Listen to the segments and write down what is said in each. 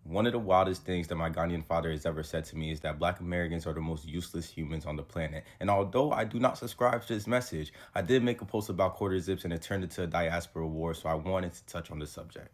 One of the wildest things that my Ghanaian father has ever said to me is that Black Americans are the most useless humans on the planet. And although I do not subscribe to this message, I did make a post about quarter zips and it turned into a diaspora war, so I wanted to touch on the subject.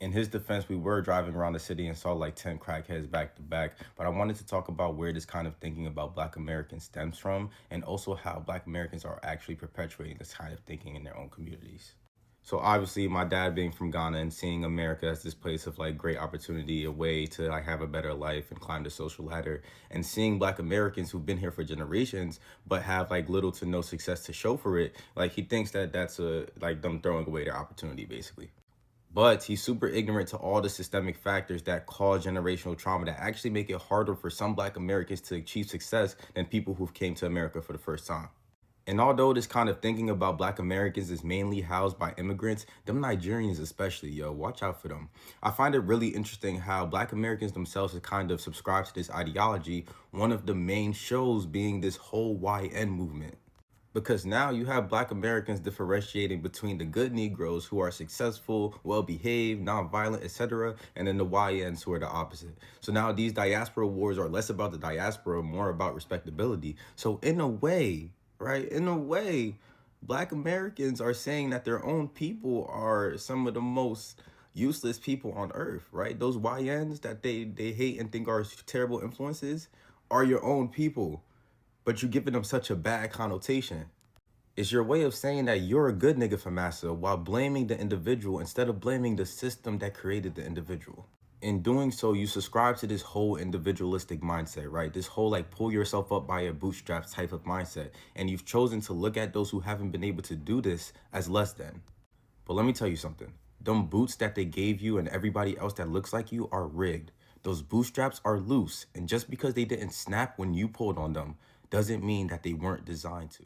In his defense, we were driving around the city and saw like 10 crackheads back to back, but I wanted to talk about where this kind of thinking about Black Americans stems from and also how Black Americans are actually perpetuating this kind of thinking in their own communities. So obviously my dad being from Ghana and seeing America as this place of like great opportunity, a way to like have a better life and climb the social ladder, and seeing Black Americans who've been here for generations but have like little to no success to show for it, like he thinks that that's a like them throwing away their opportunity basically. But he's super ignorant to all the systemic factors that cause generational trauma that actually make it harder for some Black Americans to achieve success than people who came to America for the first time. And although this kind of thinking about Black Americans is mainly housed by immigrants, them Nigerians especially, yo, watch out for them. I find it really interesting how Black Americans themselves have kind of subscribed to this ideology, one of the main shows being this whole YN movement. Because now you have Black Americans differentiating between the good Negroes who are successful, well-behaved, non-violent, etc., and then the YNs who are the opposite. So now these diaspora wars are less about the diaspora, more about respectability. So in a way, right, in a way, Black Americans are saying that their own people are some of the most useless people on earth, right? Those YNs that they hate and think are terrible influences are your own people, but you're giving them such a bad connotation. It's your way of saying that you're a good nigga for massa while blaming the individual instead of blaming the system that created the individual. In doing so, you subscribe to this whole individualistic mindset, right? This whole like pull yourself up by your bootstraps type of mindset. And you've chosen to look at those who haven't been able to do this as less than. But let me tell you something. Them boots that they gave you and everybody else that looks like you are rigged. Those bootstraps are loose. And just because they didn't snap when you pulled on them doesn't mean that they weren't designed to.